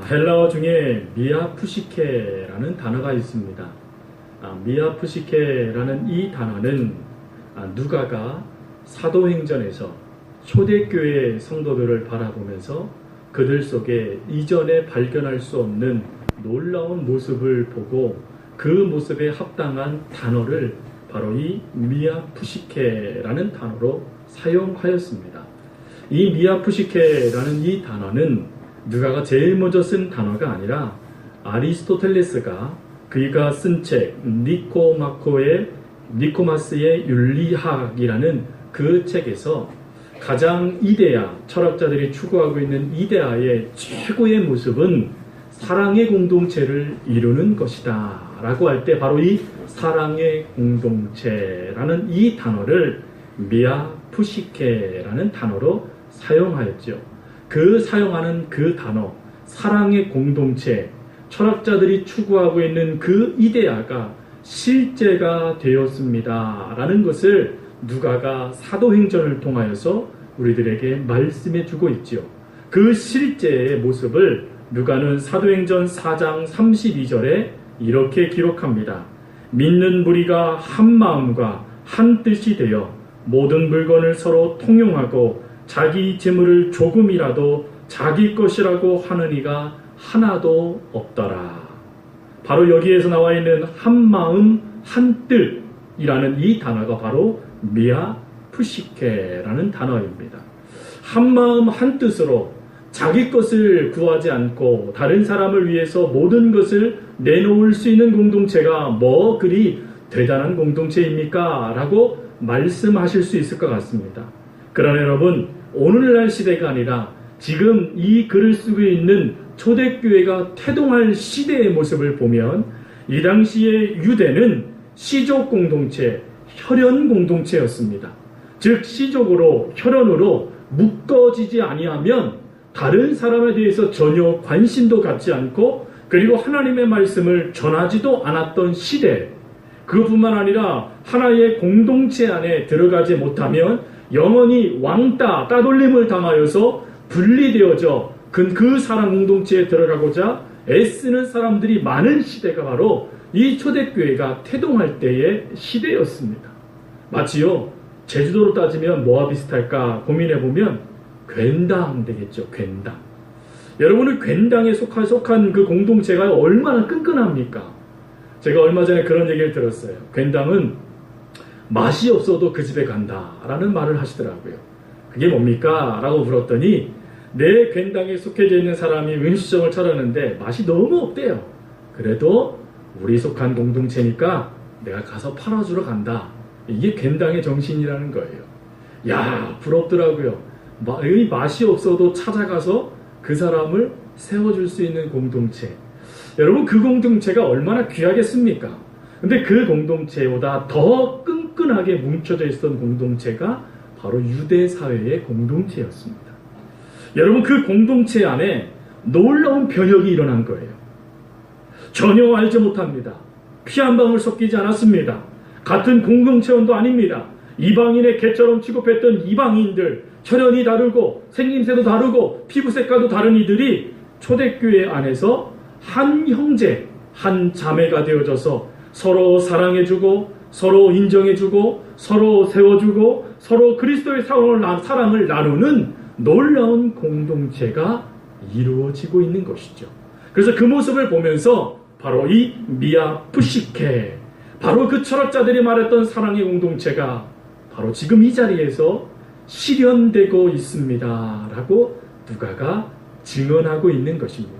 헬라어 중에 미아푸시케라는 단어가 있습니다. 미아푸시케라는 이 단어는 누가가 사도행전에서 초대교회 성도들을 바라보면서 그들 속에 이전에 발견할 수 없는 놀라운 모습을 보고 그 모습에 합당한 단어를 바로 이 미아푸시케라는 단어로 사용하였습니다. 이 미아푸시케라는 이 단어는 누가가 제일 먼저 쓴 단어가 아니라 아리스토텔레스가 그가 쓴 책 니코마스의 윤리학이라는 그 책에서 가장 이데아, 철학자들이 추구하고 있는 이데아의 최고의 모습은 사랑의 공동체를 이루는 것이다 라고 할 때 바로 이 사랑의 공동체라는 이 단어를 미아푸시케라는 단어로 사용하였죠. 그 사용하는 그 단어, 사랑의 공동체, 철학자들이 추구하고 있는 그 이데아가 실제가 되었습니다 라는 것을 누가가 사도행전을 통하여서 우리들에게 말씀해 주고 있죠. 그 실제의 모습을 누가는 사도행전 4장 32절에 이렇게 기록합니다. 믿는 무리가 한 마음과 한 뜻이 되어 모든 물건을 서로 통용하고 자기 재물을 조금이라도 자기 것이라고 하는 이가 하나도 없더라. 바로 여기에서 나와 있는 한 마음 한 뜻이라는 이 단어가 바로 미아푸시케라는 단어입니다. 한 마음 한 뜻으로 자기 것을 구하지 않고 다른 사람을 위해서 모든 것을 내놓을 수 있는 공동체가 뭐 그리 대단한 공동체입니까? 라고 말씀하실 수 있을 것 같습니다. 그러나 여러분, 오늘날 시대가 아니라 지금 이 글을 쓰고 있는 초대교회가 태동할 시대의 모습을 보면 이 당시의 유대는 시족 공동체, 혈연 공동체였습니다. 즉 시족으로, 혈연으로 묶어지지 아니하면 다른 사람에 대해서 전혀 관심도 갖지 않고 그리고 하나님의 말씀을 전하지도 않았던 시대, 그것뿐만 아니라 하나의 공동체 안에 들어가지 못하면 영원히 왕따, 따돌림을 당하여서 분리되어져 그 사랑 공동체에 들어가고자 애쓰는 사람들이 많은 시대가 바로 이 초대교회가 태동할 때의 시대였습니다. 마치요, 제주도로 따지면 뭐와 비슷할까 고민해보면 괜당 되겠죠. 괜당. 여러분은 괜당에 속한 그 공동체가 얼마나 끈끈합니까? 제가 얼마 전에 그런 얘기를 들었어요. 괜당은 맛이 없어도 그 집에 간다라는 말을 하시더라고요. 그게 뭡니까? 라고 물었더니 내 괜당에 속해져 있는 사람이 음식점을 차렸는데 맛이 너무 없대요. 그래도 우리 속한 공동체니까 내가 가서 팔아주러 간다. 이게 괜당의 정신이라는 거예요. 야, 부럽더라고요. 맛이 없어도 찾아가서 그 사람을 세워줄 수 있는 공동체. 여러분, 그 공동체가 얼마나 귀하겠습니까? 근데 그 공동체보다 더 끈끈하게 뭉쳐져 있었던 공동체가 바로 유대 사회의 공동체였습니다. 여러분, 그 공동체 안에 놀라운 변혁이 일어난 거예요. 전혀 알지 못합니다. 피 한 방울 섞이지 않았습니다. 같은 공동체원도 아닙니다. 이방인의 개처럼 취급했던 이방인들, 혈연이 다르고 생김새도 다르고 피부색깔도 다른 이들이 초대교회 안에서 한 형제, 한 자매가 되어져서 서로 사랑해주고 서로 인정해주고 서로 세워주고 서로 그리스도의 사랑을 나누는 놀라운 공동체가 이루어지고 있는 것이죠. 그래서 그 모습을 보면서 바로 이 미아푸시케, 바로 그 철학자들이 말했던 사랑의 공동체가 바로 지금 이 자리에서 실현되고 있습니다 라고 누가가 증언하고 있는 것입니다.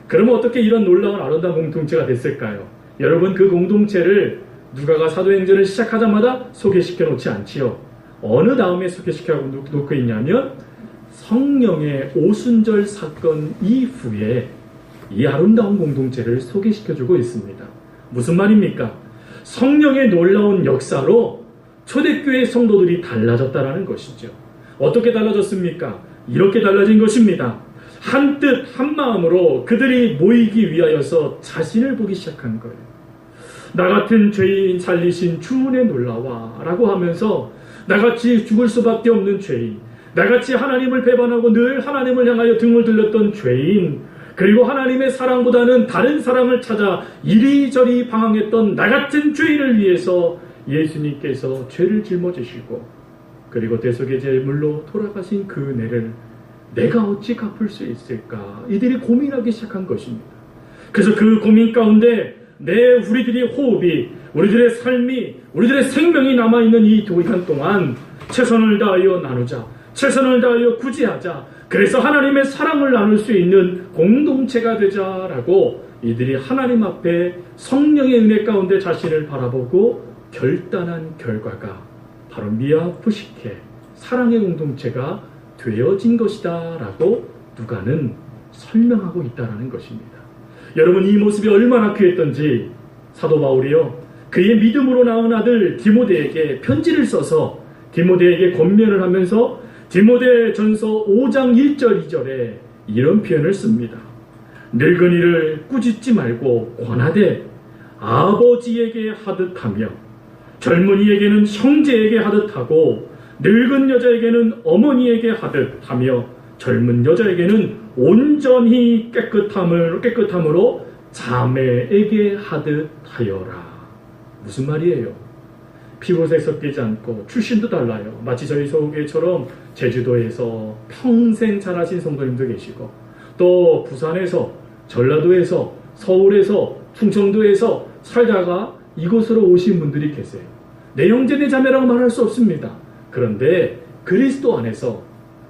그러면 어떻게 이런 놀라운 아름다운 공동체가 됐을까요? 여러분, 그 공동체를 누가가 사도행전을 시작하자마자 소개시켜 놓지 않지요. 어느 다음에 소개시켜 놓고 있냐면 성령의 오순절 사건 이후에 이 아름다운 공동체를 소개시켜주고 있습니다. 무슨 말입니까? 성령의 놀라운 역사로 초대교회 성도들이 달라졌다라는 것이죠. 어떻게 달라졌습니까? 이렇게 달라진 것입니다. 한 뜻, 한 마음으로 그들이 모이기 위하여서 자신을 보기 시작한 거예요. 나 같은 죄인 살리신 주은혜 놀라와 라고 하면서 나같이 죽을 수밖에 없는 죄인, 나같이 하나님을 배반하고 늘 하나님을 향하여 등을 들렸던 죄인, 그리고 하나님의 사랑보다는 다른 사랑을 찾아 이리저리 방황했던 나 같은 죄인을 위해서 예수님께서 죄를 짊어지시고 그리고 대속의 제물로 돌아가신 그 은혜를 내가 어찌 갚을 수 있을까? 이들이 고민하기 시작한 것입니다. 그래서 그 고민 가운데 우리들의 호흡이, 우리들의 삶이, 우리들의 생명이 남아있는 이 기간 동안 최선을 다하여 나누자, 최선을 다하여 구제하자, 그래서 하나님의 사랑을 나눌 수 있는 공동체가 되자라고 이들이 하나님 앞에 성령의 은혜 가운데 자신을 바라보고 결단한 결과가 바로 미아프시케 사랑의 공동체가 되어진 것이다 라고 누가는 설명하고 있다는 것입니다. 여러분, 이 모습이 얼마나 귀했던지 사도 바울이요, 그의 믿음으로 낳은 아들 디모데에게 편지를 써서 디모데에게 권면을 하면서 디모데전서 5장 1절 2절에 이런 표현을 씁니다. 늙은이를 꾸짖지 말고 권하되 아버지에게 하듯하며 젊은이에게는 형제에게 하듯하고 늙은 여자에게는 어머니에게 하듯하며 젊은 여자에게는 온전히 깨끗함으로 자매에게 하듯하여라. 무슨 말이에요? 피고색 섞이지 않고 출신도 달라요. 마치 저희 서울교회처럼 제주도에서 평생 자라신 성도님도 계시고 또 부산에서, 전라도에서, 서울에서, 충청도에서 살다가 이곳으로 오신 분들이 계세요. 내 형제 내 자매라고 말할 수 없습니다. 그런데 그리스도 안에서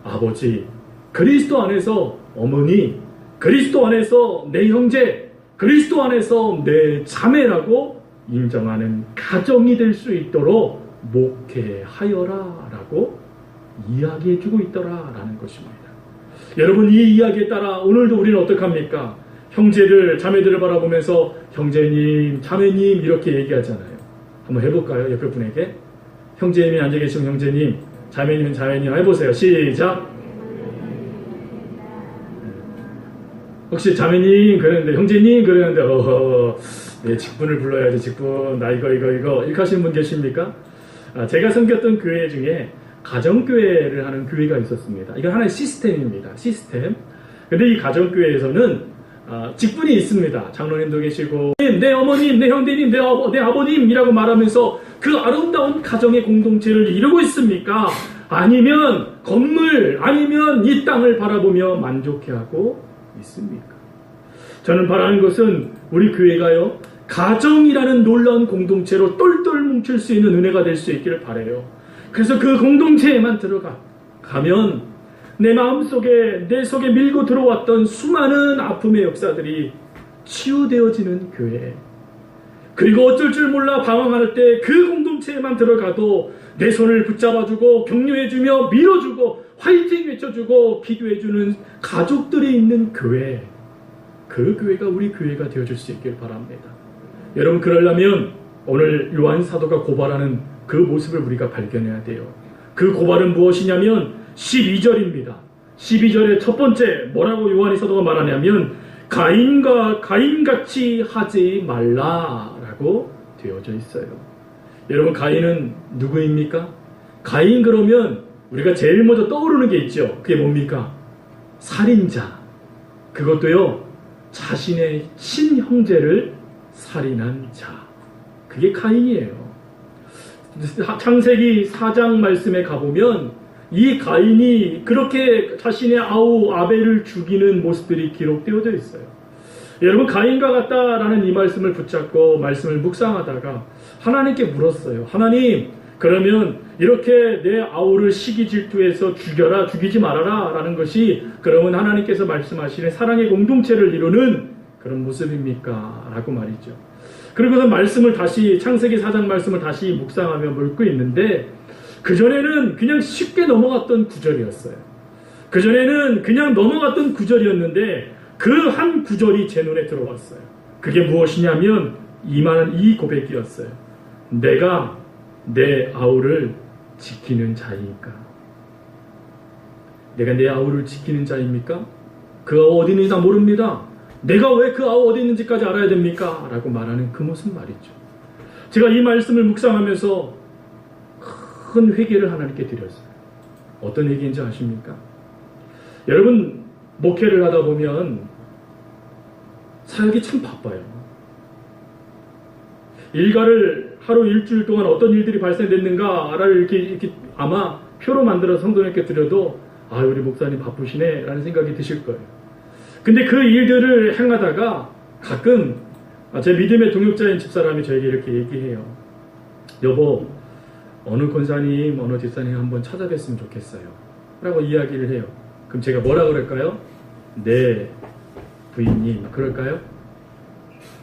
아버지, 그리스도 안에서 어머니, 그리스도 안에서 내 형제, 그리스도 안에서 내 자매라고 인정하는 가정이 될 수 있도록 목회하여라 라고 이야기해주고 있더라라는 것입니다. 여러분, 이 이야기에 따라 오늘도 우리는 어떡합니까? 형제들, 자매들을 바라보면서 형제님, 자매님 이렇게 얘기하잖아요. 한번 해볼까요? 옆에 분에게. 형제님이 앉아 계시면 형제님, 자매님은 자매님 해보세요. 시작. 혹시 자매님 그러는데, 형제님 그러는데 네, 직분을 불러야지. 직분, 나 이거 이렇게 하시는 분 계십니까? 제가 섬겼던 교회 중에 가정교회를 하는 교회가 있었습니다. 이건 하나의 시스템입니다. 시스템. 근데 이 가정교회에서는 직분이 있습니다. 장로님도 계시고 내 어머님, 내 형제님, 내 아버님이라고 말하면서 그 아름다운 가정의 공동체를 이루고 있습니까? 아니면 건물, 아니면 이 땅을 바라보며 만족해하고 있습니까? 저는 바라는 것은 우리 교회가요, 가정이라는 놀라운 공동체로 똘똘 뭉칠 수 있는 은혜가 될 수 있기를 바라요. 그래서 그 공동체에만 들어가면 내 마음속에, 내 속에 밀고 들어왔던 수많은 아픔의 역사들이 치유되어지는 교회. 그리고 어쩔 줄 몰라 방황할 때 그 공동체에만 들어가도 내 손을 붙잡아주고 격려해주며 밀어주고 화이팅 외쳐주고 기도해주는 가족들이 있는 교회. 그 교회가 우리 교회가 되어줄 수 있길 바랍니다. 여러분, 그러려면 오늘 요한 사도가 고발하는 그 모습을 우리가 발견해야 돼요. 그 고발은 무엇이냐면 12절입니다. 12절의 첫 번째 뭐라고 요한 사도가 말하냐면 가인같이 하지 말라라고 되어져 있어요. 여러분, 가인은 누구입니까? 가인 그러면 우리가 제일 먼저 떠오르는 게 있죠. 그게 뭡니까? 살인자. 그것도요, 자신의 친형제를 살인한 자. 그게 가인이에요. 창세기 4장 말씀에 가보면 이 가인이 그렇게 자신의 아우 아벨을 죽이는 모습들이 기록되어져 있어요. 여러분, 가인과 같다라는 이 말씀을 붙잡고 말씀을 묵상하다가 하나님께 물었어요. 하나님, 그러면 이렇게 내 아우를 시기 질투해서 죽여라, 죽이지 말아라 라는 것이 그러면 하나님께서 말씀하시는 사랑의 공동체를 이루는 그런 모습입니까? 라고 말이죠. 그리고서 말씀을 다시, 창세기 4장 말씀을 다시 묵상하며 묻고 있는데, 그전에는 그냥 쉽게 넘어갔던 구절이었어요. 그전에는 그냥 넘어갔던 구절이었는데 그 한 구절이 제 눈에 들어왔어요. 그게 무엇이냐면 이 고백이었어요. 내가 내 아우를 지키는 자이니까. 내가 내 아우를 지키는 자입니까? 그 아우 어디 있는지 다 모릅니다. 내가 왜 그 아우 어디 있는지까지 알아야 됩니까? 라고 말하는 그 모습 말이죠. 제가 이 말씀을 묵상하면서 큰 회개를 하나님께 드렸어요. 어떤 회개인지 아십니까? 여러분, 목회를 하다 보면 사역이 참 바빠요. 일가를 하루 일주일 동안 어떤 일들이 발생됐는가를 이렇게 아마 표로 만들어서 성도님께 드려도 우리 목사님 바쁘시네 라는 생각이 드실 거예요. 근데 그 일들을 행하다가 가끔 제 믿음의 동역자인 집사람이 저에게 이렇게 얘기해요. 여보, 어느 권사님, 어느 집사님 한번 찾아뵀으면 좋겠어요 라고 이야기를 해요. 그럼 제가 뭐라 그럴까요? 네, 부인님, 그럴까요?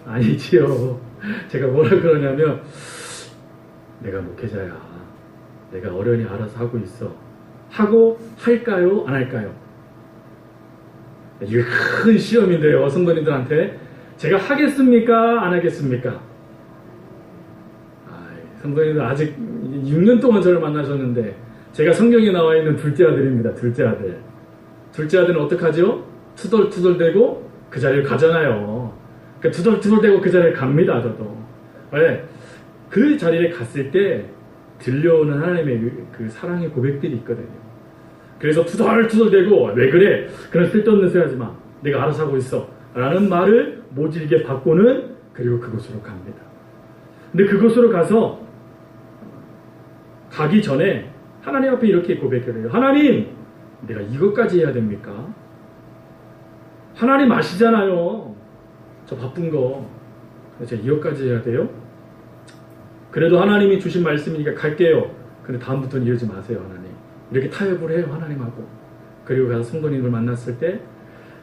아니지요. 제가 뭐라 그러냐면, 내가 목회자야. 내가 어련히 알아서 하고 있어. 하고 할까요? 안 할까요? 이게 큰 시험인데요, 성도님들한테. 제가 하겠습니까? 안 하겠습니까? 성도님들 아직 6년 동안 저를 만나셨는데, 제가 성경에 나와 있는 둘째 아들입니다. 둘째 아들. 둘째 아들은 어떡하죠? 투덜투덜대고 그 자리를 가잖아요. 그러니까 투덜투덜대고 그 자리를 갑니다, 저도. 왜? 그 자리에 갔을 때 들려오는 하나님의 그 사랑의 고백들이 있거든요. 그래서 투덜투덜대고, 왜 그래? 그런 쓸데없는 소리 하지 마. 내가 알아서 하고 있어. 라는 말을 모질게 바꾸는, 그리고 그곳으로 갑니다. 근데 그곳으로 가서 가기 전에 하나님 앞에 이렇게 고백을 해요. 하나님, 내가 이것까지 해야 됩니까? 하나님 아시잖아요. 저 바쁜 거. 제가 이것까지 해야 돼요? 그래도 하나님이 주신 말씀이니까 갈게요. 근데 다음부터는 이러지 마세요, 하나님. 이렇게 타협을 해요, 하나님하고. 그리고 가서 성도님을 만났을 때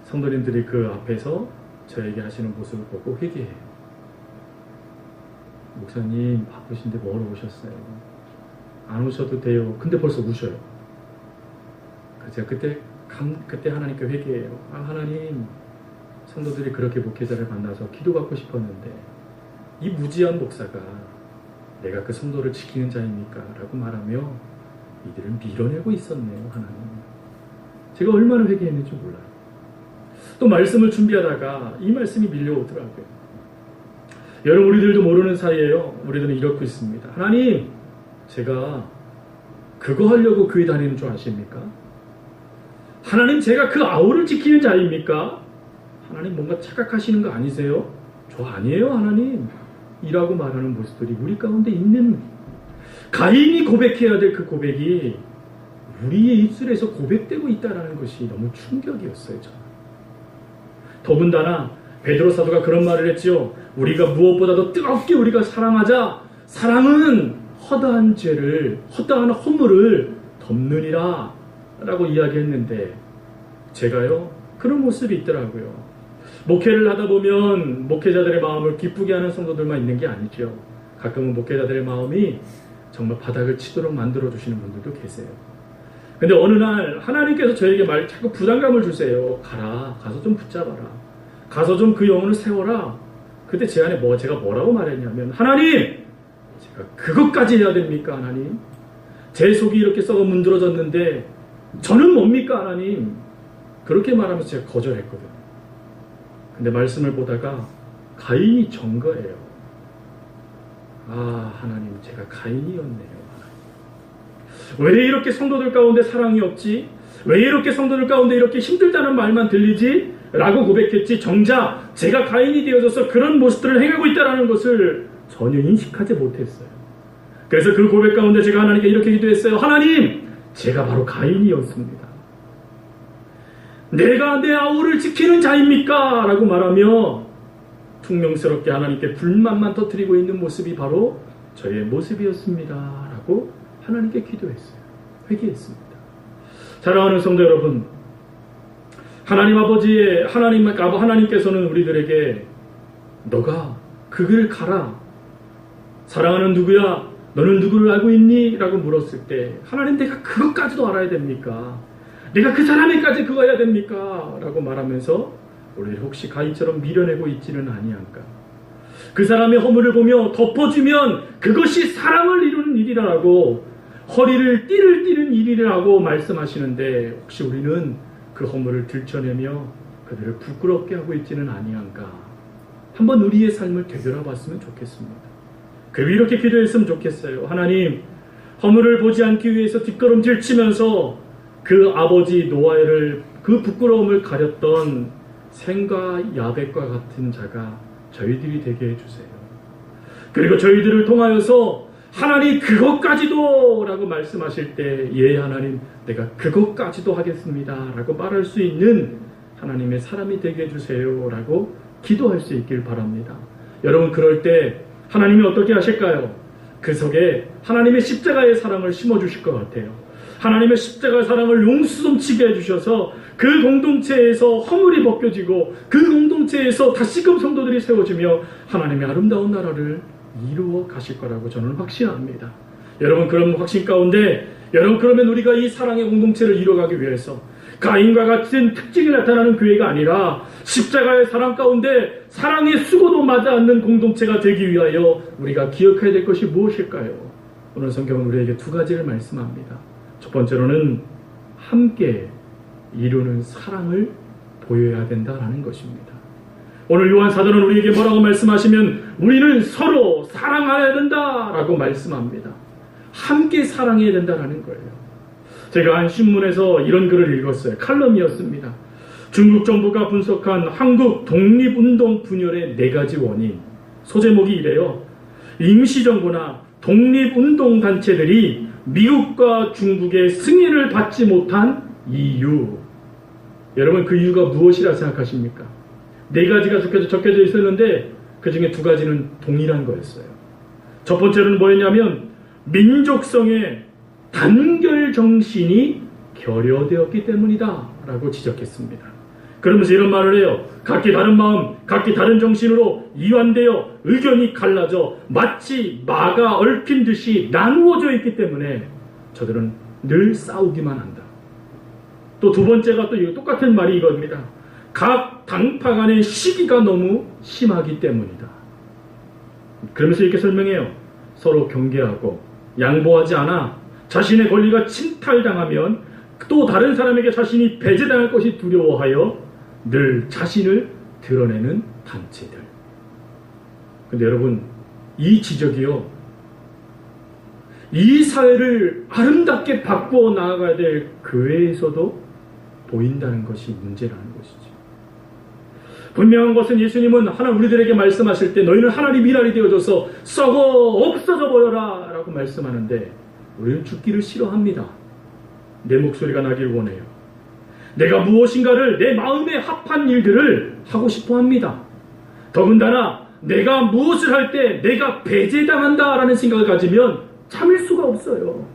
성도님들이 그 앞에서 저에게 하시는 모습을 보고 회개해요. 목사님 바쁘신데 뭐하러 오셨어요? 안 오셔도 돼요. 근데 벌써 우셔요. 그래서 제가 그때 하나님께 회개해요. 하나님, 성도들이 그렇게 목회자를 만나서 기도받고 싶었는데 이 무지한 목사가 내가 그 성도를 지키는 자입니까? 라고 말하며 이들을 밀어내고 있었네요, 하나님. 제가 얼마나 회개했는지 몰라요. 또 말씀을 준비하다가 이 말씀이 밀려오더라고요. 여러분, 우리들도 모르는 사이에요. 우리들은 이렇고 있습니다. 하나님, 제가 그거 하려고 교회 다니는 줄 아십니까? 하나님, 제가 그 아우를 지키는 자입니까? 하나님, 뭔가 착각하시는 거 아니세요? 저 아니에요, 하나님. 이라고 말하는 모습들이 우리 가운데 있는, 가인이 고백해야 될 그 고백이 우리의 입술에서 고백되고 있다는 것이 너무 충격이었어요, 저는. 더군다나 베드로 사도가 그런 말을 했지요. 우리가 무엇보다도 뜨겁게 우리가 사랑하자. 사랑은 허다한 죄를, 허다한 허물을 덮느니라 라고 이야기했는데, 제가요, 그런 모습이 있더라고요. 목회를 하다 보면 목회자들의 마음을 기쁘게 하는 성도들만 있는 게 아니죠. 가끔은 목회자들의 마음이 정말 바닥을 치도록 만들어주시는 분들도 계세요. 근데 어느 날 하나님께서 저에게 자꾸 부담감을 주세요. 가라, 가서 좀 붙잡아라, 가서 좀 그 영혼을 세워라. 그때 제 안에 제가 뭐라고 말했냐면, 하나님, 제가 그것까지 해야 됩니까, 하나님? 제 속이 이렇게 썩어 문드러졌는데 저는 뭡니까, 하나님? 그렇게 말하면서 제가 거절했거든요. 근데 말씀을 보다가 가인이 전 거예요. 하나님, 제가 가인이었네요. 왜 이렇게 성도들 가운데 사랑이 없지? 왜 이렇게 성도들 가운데 이렇게 힘들다는 말만 들리지? 라고 고백했지, 정작 제가 가인이 되어져서 그런 모습들을 행하고 있다는 것을 전혀 인식하지 못했어요. 그래서 그 고백 가운데 제가 하나님께 이렇게 기도했어요. 하나님, 제가 바로 가인이었습니다. 내가 내 아우를 지키는 자입니까? 라고 말하며 퉁명스럽게 하나님께 불만만 터뜨리고 있는 모습이 바로 저의 모습이었습니다. 라고 하나님께 기도했어요. 회개했습니다. 사랑하는 성도 여러분, 하나님께서는 우리들에게 너가 그 길 가라. 사랑하는 누구야? 너는 누구를 알고 있니? 라고 물었을 때, 하나님, 내가 그것까지도 알아야 됩니까? 내가 그 사람에까지 그거 해야 됩니까? 라고 말하면서 우리를 혹시 가인처럼 밀어내고 있지는 아니한가? 그 사람의 허물을 보며 덮어주면 그것이 사랑을 이루는 일이라고, 허리를 띠는 일이라고 말씀하시는데, 혹시 우리는 그 허물을 들춰내며 그들을 부끄럽게 하고 있지는 아니한가? 한번 우리의 삶을 되돌아봤으면 좋겠습니다. 그리고 이렇게 기도했으면 좋겠어요. 하나님, 허물을 보지 않기 위해서 뒷걸음질 치면서 그 아버지 노아를, 그 부끄러움을 가렸던 셈과 야벳과 같은 자가 저희들이 되게 해주세요. 그리고 저희들을 통하여서 하나님 그것까지도 라고 말씀하실 때 예 하나님 내가 그것까지도 하겠습니다 라고 말할 수 있는 하나님의 사람이 되게 해주세요 라고 기도할 수 있길 바랍니다. 여러분 그럴 때 하나님이 어떻게 하실까요? 그 속에 하나님의 십자가의 사랑을 심어주실 것 같아요. 하나님의 십자가의 사랑을 용수tom치게 해주셔서 그 공동체에서 허물이 벗겨지고 그 공동체에서 다시금 성도들이 세워지며 하나님의 아름다운 나라를 이루어 가실 거라고 저는 확신합니다. 여러분 그런 확신 가운데 여러분 그러면 우리가 이 사랑의 공동체를 이루어가기 위해서 가인과 같은 특징이 나타나는 교회가 아니라 십자가의 사랑 가운데 사랑의 수고도 맞아 않는 공동체가 되기 위하여 우리가 기억해야 될 것이 무엇일까요? 오늘 성경은 우리에게 두 가지를 말씀합니다. 첫 번째로는 함께 이루는 사랑을 보여야 된다라는 것입니다. 오늘 요한 사도는 우리에게 뭐라고 말씀하시면 우리는 서로 사랑해야 된다라고 말씀합니다. 함께 사랑해야 된다라는 거예요. 제가 한 신문에서 이런 글을 읽었어요. 칼럼이었습니다. 중국 정부가 분석한 한국 독립운동 분열의 4가지 원인. 소제목이 이래요. 임시정부나 독립운동단체들이 미국과 중국의 승인을 받지 못한 이유. 여러분 그 이유가 무엇이라 생각하십니까? 4가지가 적혀져 있었는데 그 중에 2가지는 동일한 거였어요. 첫 번째는 뭐였냐면 민족성의 단결 정신이 결여되었기 때문이다 라고 지적했습니다. 그러면서 이런 말을 해요. 각기 다른 마음, 각기 다른 정신으로 이완되어 의견이 갈라져 마치 마가 얽힌 듯이 나누어져 있기 때문에 저들은 늘 싸우기만 한다. 또 2번째가 또 똑같은 말이 이겁니다. 각 당파 간의 시기가 너무 심하기 때문이다. 그러면서 이렇게 설명해요. 서로 경계하고 양보하지 않아 자신의 권리가 침탈당하면 또 다른 사람에게 자신이 배제당할 것이 두려워하여 늘 자신을 드러내는 단체들. 근데 여러분 이 지적이요 이 사회를 아름답게 바꾸어 나아가야 될 교회에서도 보인다는 것이 문제라는 것이죠. 분명한 것은 예수님은 우리들에게 말씀하실 때 너희는 하나님 미랄이 되어져서 썩어 없어져 버려라 라고 말씀하는데 우리는 죽기를 싫어합니다. 내 목소리가 나길 원해요. 내가 무엇인가를 내 마음에 합한 일들을 하고 싶어 합니다. 더군다나 내가 무엇을 할 때 내가 배제당한다라는 생각을 가지면 참을 수가 없어요.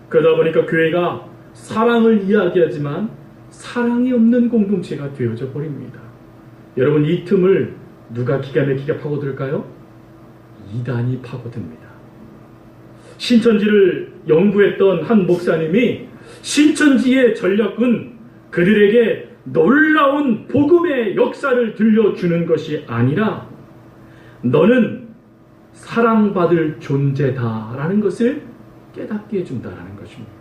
그러다 보니까 교회가 사랑을 이야기하지만 사랑이 없는 공동체가 되어져 버립니다. 여러분 이 틈을 누가 기가 막히게 파고들까요? 이단이 파고듭니다. 신천지를 연구했던 한 목사님이 신천지의 전략은 그들에게 놀라운 복음의 역사를 들려주는 것이 아니라 너는 사랑받을 존재다라는 것을 깨닫게 해준다라는 것입니다.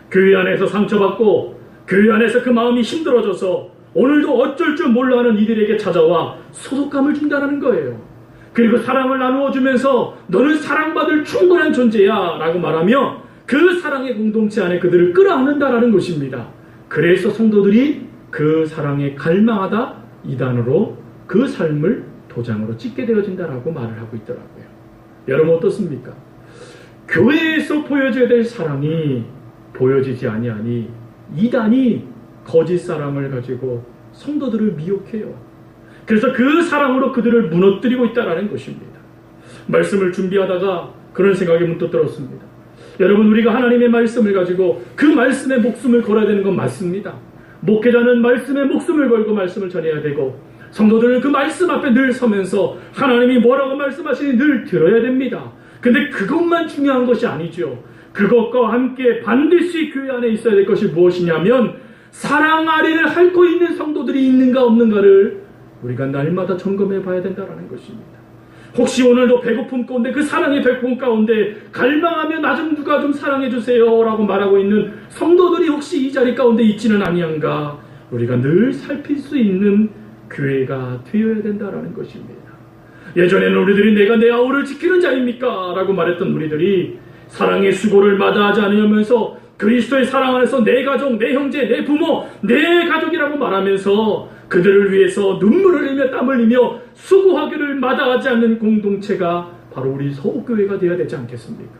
교회 안에서 상처받고 교회 안에서 그 마음이 힘들어져서 오늘도 어쩔 줄 몰라 하는 이들에게 찾아와 소속감을 준다는 거예요. 그리고 사랑을 나누어주면서 너는 사랑받을 충분한 존재야 라고 말하며 그 사랑의 공동체 안에 그들을 끌어안는다라는 것입니다. 그래서 성도들이 그 사랑에 갈망하다 이단으로 그 삶을 도장으로 찍게 되어진다라고 말을 하고 있더라고요. 여러분 어떻습니까? 교회에서 보여줘야 될 사랑이 보여지지 아니하니 이단이 거짓 사랑을 가지고 성도들을 미혹해요. 그래서 그 사랑으로 그들을 무너뜨리고 있다는 것입니다. 말씀을 준비하다가 그런 생각이 문득 들었습니다. 여러분 우리가 하나님의 말씀을 가지고 그 말씀에 목숨을 걸어야 되는 건 맞습니다. 목회자는 말씀에 목숨을 걸고 말씀을 전해야 되고 성도들은 그 말씀 앞에 늘 서면서 하나님이 뭐라고 말씀하시니 늘 들어야 됩니다. 근데 그것만 중요한 것이 아니죠. 그것과 함께 반드시 교회 안에 있어야 될 것이 무엇이냐면 사랑 아래를 핥고 있는 성도들이 있는가 없는가를 우리가 날마다 점검해 봐야 된다는 것입니다. 혹시 오늘도 배고픔 가운데 그 사랑의 배고픔 가운데 갈망하며 나 좀 누가 좀 사랑해 주세요 라고 말하고 있는 성도들이 혹시 이 자리 가운데 있지는 아니한가 우리가 늘 살필 수 있는 교회가 되어야 된다는 것입니다. 예전에는 우리들이 내가 내 아우를 지키는 자입니까? 라고 말했던 우리들이 사랑의 수고를 마다하지 않으면서 그리스도의 사랑 안에서 내 가족, 내 형제, 내 부모, 내 가족이라고 말하면서 그들을 위해서 눈물을 흘리며 땀을 흘리며 수고하기를 마다하지 않는 공동체가 바로 우리 서호교회가 되어야 되지 않겠습니까?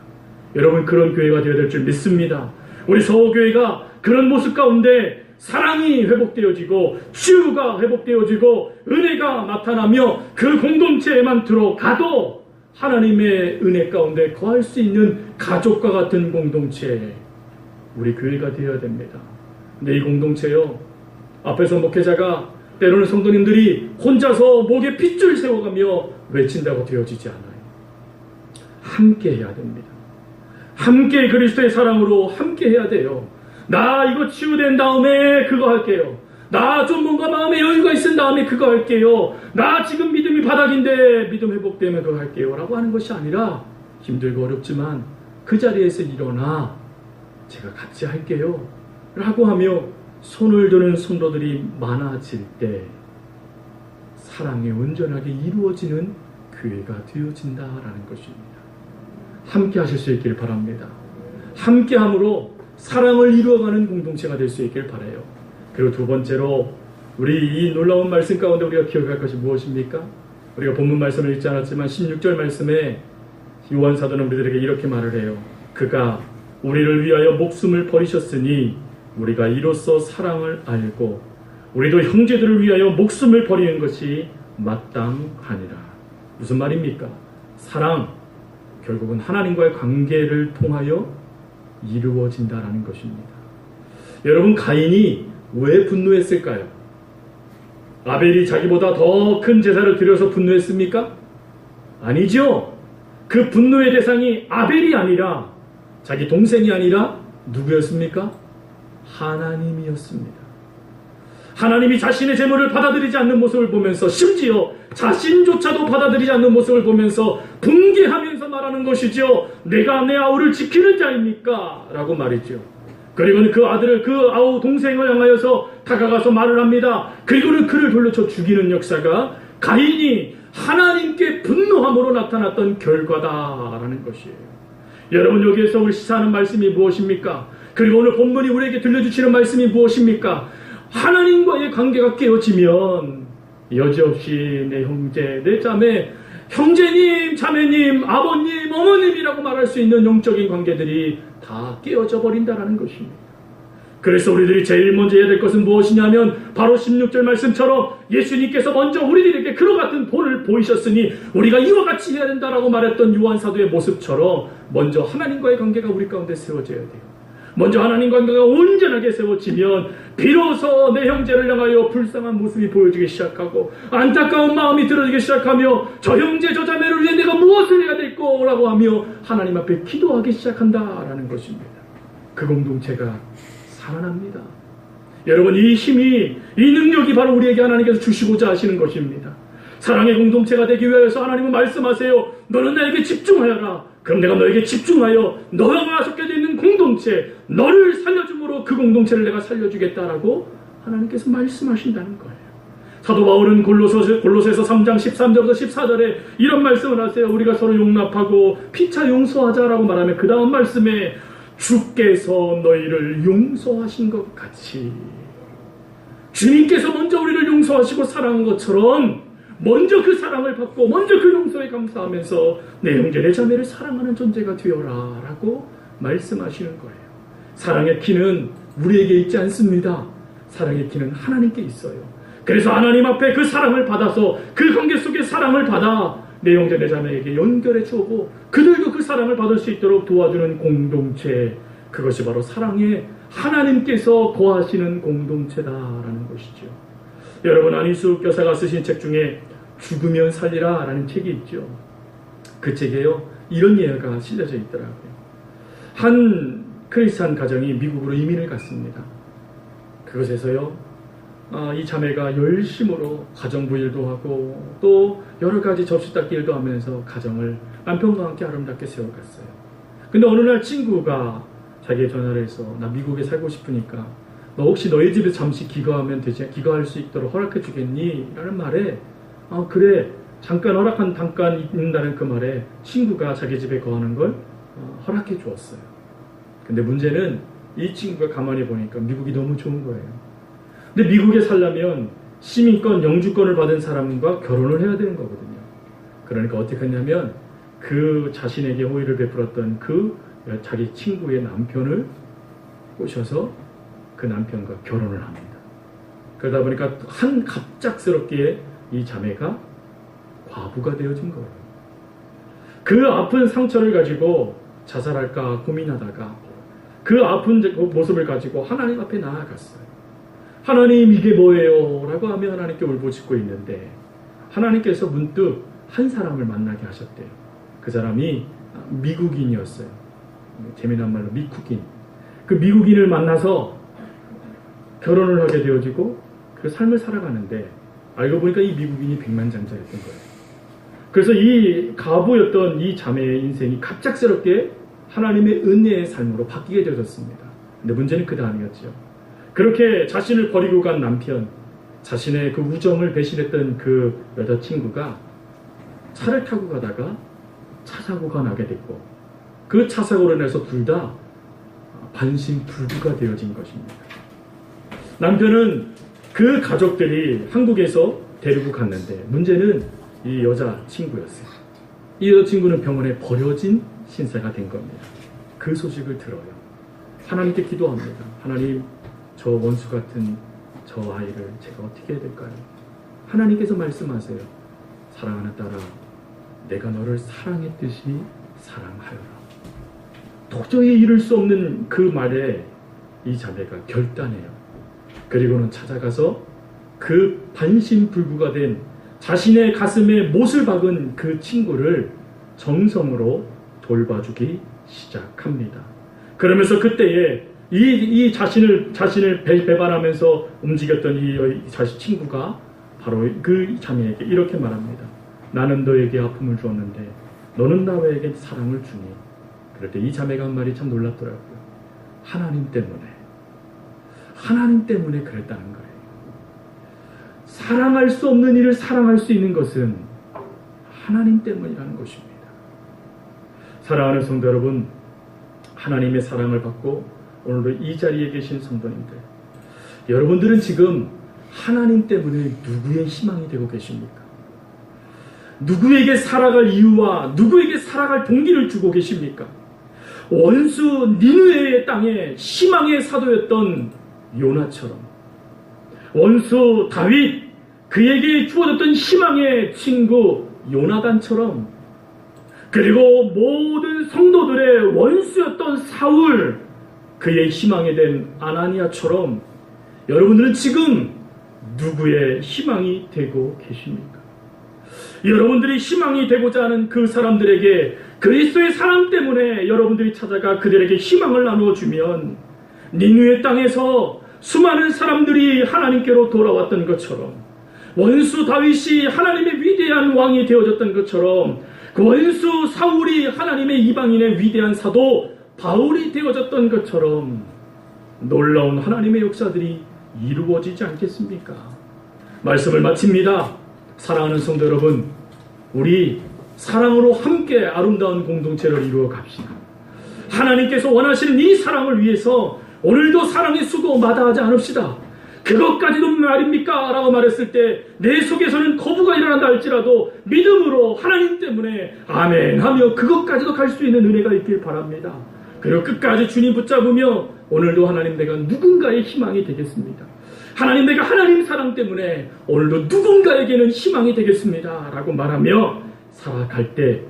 여러분, 그런 교회가 되어야 될 줄 믿습니다. 우리 서호교회가 그런 모습 가운데 사랑이 회복되어지고 치유가 회복되어지고 은혜가 나타나며 그 공동체에만 들어가도 하나님의 은혜 가운데 거할 수 있는 가족과 같은 공동체, 우리 교회가 되어야 됩니다. 근데 이 공동체요, 앞에서 목회자가 때로는 성도님들이 혼자서 목에 핏줄 세워가며 외친다고 되어지지 않아요. 함께 해야 됩니다. 함께 그리스도의 사랑으로 함께 해야 돼요. 나 이거 치유된 다음에 그거 할게요. 나 좀 뭔가 마음에 여유가 있은 다음에 그거 할게요. 나 지금 믿음이 바닥인데 믿음 회복되면 그거 할게요 라고 하는 것이 아니라, 힘들고 어렵지만 그 자리에서 일어나 제가 같이 할게요 라고 하며 손을 드는 성도들이 많아질 때 사랑이 온전하게 이루어지는 교회가 되어진다라는 것입니다. 함께 하실 수 있길 바랍니다. 함께함으로 사랑을 이루어가는 공동체가 될 수 있길 바라요. 그리고 두 번째로, 우리 이 놀라운 말씀 가운데 우리가 기억할 것이 무엇입니까? 우리가 본문 말씀을 읽지 않았지만 16절 말씀에 요한 사도는 우리들에게 이렇게 말을 해요. 그가 우리를 위하여 목숨을 버리셨으니 우리가 이로써 사랑을 알고 우리도 형제들을 위하여 목숨을 버리는 것이 마땅하니라. 무슨 말입니까? 사랑, 결국은 하나님과의 관계를 통하여 이루어진다라는 것입니다. 여러분, 가인이 왜 분노했을까요? 아벨이 자기보다 더 큰 제사를 드려서 분노했습니까? 아니죠. 그 분노의 대상이 아벨이 아니라, 자기 동생이 아니라 누구였습니까? 하나님이었습니다. 하나님이 자신의 제물을 받아들이지 않는 모습을 보면서, 심지어 자신조차도 받아들이지 않는 모습을 보면서 분개하면서 말하는 것이죠. 내가 내 아우를 지키는 자입니까? 라고 말이죠. 그리고는 그 아들을, 그 아우 동생을 향하여서 다가가서 말을 합니다. 그리고는 그를 돌려쳐 죽이는 역사가 가인이 하나님께 분노함으로 나타났던 결과다라는 것이에요. 여러분, 여기에서 우리 시사하는 말씀이 무엇입니까? 그리고 오늘 본문이 우리에게 들려주시는 말씀이 무엇입니까? 하나님과의 관계가 깨어지면 여지없이 내 형제, 내 자매, 형제님, 자매님, 아버님, 어머님이라고 말할 수 있는 영적인 관계들이 다 깨어져 버린다는 것입니다. 그래서 우리들이 제일 먼저 해야 될 것은 무엇이냐면, 바로 16절 말씀처럼 예수님께서 먼저 우리들에게 그와 같은 본을 보이셨으니 우리가 이와 같이 해야 된다라고 말했던 요한 사도의 모습처럼 먼저 하나님과의 관계가 우리 가운데 세워져야 돼요. 먼저 하나님과 관계가 온전하게 세워지면 비로소 내 형제를 향하여 불쌍한 모습이 보여지기 시작하고 안타까운 마음이 들어지기 시작하며 저 형제 저 자매를 위해 내가 무엇을 해야 될 거라고 하며 하나님 앞에 기도하기 시작한다라는 것입니다. 그 공동체가 살아납니다. 여러분, 이 힘이, 이 능력이 바로 우리에게 하나님께서 주시고자 하시는 것입니다. 사랑의 공동체가 되기 위해서 하나님은 말씀하세요. 너는 나에게 집중하여라. 그럼 내가 너에게 집중하여 너가 속해져 있는 공동체, 너를 살려줌으로 그 공동체를 내가 살려주겠다라고 하나님께서 말씀하신다는 거예요. 사도 바울은 골로새서 3장 13절부터 14절에 이런 말씀을 하세요. 우리가 서로 용납하고 피차 용서하자라고 말하면 그 다음 말씀에 주께서 너희를 용서하신 것 같이, 주님께서 먼저 우리를 용서하시고 사랑한 것처럼 먼저 그 사랑을 받고 먼저 그 용서에 감사하면서 내 형제 내 자매를 사랑하는 존재가 되어라 라고 말씀하시는 거예요. 사랑의 키는 우리에게 있지 않습니다. 사랑의 키는 하나님께 있어요. 그래서 하나님 앞에 그 사랑을 받아서 그 관계 속에 사랑을 받아 내 형제 내 자매에게 연결해 주고 그들도 그 사랑을 받을 수 있도록 도와주는 공동체, 그것이 바로 사랑의 하나님께서 거하시는 공동체다라는 것이죠. 여러분, 안희수 교사가 쓰신 책 중에 죽으면 살리라 라는 책이 있죠. 그 책에요, 이런 예가 실려져 있더라고요. 한 크리스찬 가정이 미국으로 이민을 갔습니다. 그것에서요, 이 자매가 열심으로 가정부 일도 하고 또 여러 가지 접시 닦기 일도 하면서 가정을 남편과 함께 아름답게 세워갔어요. 근데 어느 날 친구가 자기의 전화를 해서 나 미국에 살고 싶으니까 너 혹시 너희 집에 잠시 기거하면 되지, 기거할 수 있도록 허락해 주겠니? 라는 말에 그래, 잠깐 잠깐 있는다는 그 말에 친구가 자기 집에 거하는 걸 허락해 주었어요. 근데 문제는 이 친구가 가만히 보니까 미국이 너무 좋은 거예요. 근데 미국에 살려면 시민권, 영주권을 받은 사람과 결혼을 해야 되는 거거든요. 그러니까 어떻게 했냐면 그 자신에게 호의를 베풀었던 그 자기 친구의 남편을 꼬셔서 그 남편과 결혼을 합니다. 그러다 보니까 갑작스럽게 이 자매가 과부가 되어진 거예요. 그 아픈 상처를 가지고 자살할까 고민하다가 그 아픈 모습을 가지고 하나님 앞에 나아갔어요. 하나님 이게 뭐예요? 라고 하며 하나님께 울부짖고 있는데 하나님께서 문득 한 사람을 만나게 하셨대요. 그 사람이 미국인이었어요. 재미난 말로 미국인. 그 미국인을 만나서 결혼을 하게 되어지고 그 삶을 살아가는데 알고 보니까 이 미국인이 백만장자였던 거예요. 그래서 이 가부였던 이 자매의 인생이 갑작스럽게 하나님의 은혜의 삶으로 바뀌게 되어졌습니다. 근데 문제는 그 다음이었죠. 그렇게 자신을 버리고 간 남편, 자신의 그 우정을 배신했던 그 여자친구가 차를 타고 가다가 차 사고가 나게 됐고 그 차 사고로 인해서 둘 다 반신불구가 되어진 것입니다. 남편은 그 가족들이 한국에서 데리고 갔는데 문제는 이 여자친구였어요. 이 여자친구는 병원에 버려진 신세가 된 겁니다. 그 소식을 들어요. 하나님께 기도합니다. 하나님, 저 원수 같은 저 아이를 제가 어떻게 해야 될까요? 하나님께서 말씀하세요. 사랑하는 딸아, 내가 너를 사랑했듯이 사랑하여라. 도저히 이룰 수 없는 그 말에 이 자매가 결단해요. 그리고는 찾아가서 그 반신불구가 된 자신의 가슴에 못을 박은 그 친구를 정성으로 돌봐주기 시작합니다. 그러면서 그때에 이 자신을 배반하면서 움직였던 이 자신 친구가 바로 그 자매에게 이렇게 말합니다. 나는 너에게 아픔을 주었는데 너는 나에게 사랑을 주니. 그럴 때 이 자매가 한 말이 참 놀랍더라고요. 하나님 때문에 그랬다는 거예요. 사랑할 수 없는 일을 사랑할 수 있는 것은 하나님 때문이라는 것입니다. 사랑하는 성도 여러분, 하나님의 사랑을 받고 오늘도 이 자리에 계신 성도님들, 여러분들은 지금 하나님 때문에 누구의 희망이 되고 계십니까? 누구에게 살아갈 이유와 누구에게 살아갈 동기를 주고 계십니까? 원수 니느웨의 땅에 희망의 사도였던 요나처럼, 원수 다윗 그에게 주어졌던 희망의 친구 요나단처럼, 그리고 모든 성도들의 원수였던 사울 그의 희망이 된 아나니아처럼 여러분들은 지금 누구의 희망이 되고 계십니까? 여러분들이 희망이 되고자 하는 그 사람들에게 그리스도의 사랑 때문에 여러분들이 찾아가 그들에게 희망을 나누어 주면 니느웨 땅에서 수많은 사람들이 하나님께로 돌아왔던 것처럼, 원수 다윗이 하나님의 위대한 왕이 되어졌던 것처럼, 그 원수 사울이 하나님의 이방인의 위대한 사도 바울이 되어졌던 것처럼 놀라운 하나님의 역사들이 이루어지지 않겠습니까? 말씀을 마칩니다. 사랑하는 성도 여러분, 우리 사랑으로 함께 아름다운 공동체를 이루어 갑시다. 하나님께서 원하시는 이 사랑을 위해서 오늘도 사랑의 수고 마다하지 않읍시다. 그것까지도 말입니까? 라고 말했을 때 내 속에서는 거부가 일어난다 할지라도 믿음으로 하나님 때문에 아멘 하며 그것까지도 갈 수 있는 은혜가 있길 바랍니다. 그리고 끝까지 주님 붙잡으며 오늘도 하나님, 내가 누군가의 희망이 되겠습니다. 하나님, 내가 하나님 사랑 때문에 오늘도 누군가에게는 희망이 되겠습니다 라고 말하며 살아갈 때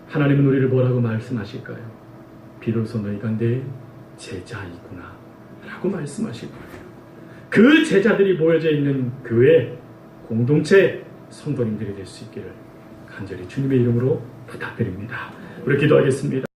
하나님은 우리를 뭐라고 말씀하실까요? 비로소 너희가 내 제자이구나 라고 말씀하실 거예요. 그 제자들이 모여져 있는 교회 공동체 성도님들이 될 수 있기를 간절히 주님의 이름으로 부탁드립니다. 우리 기도하겠습니다.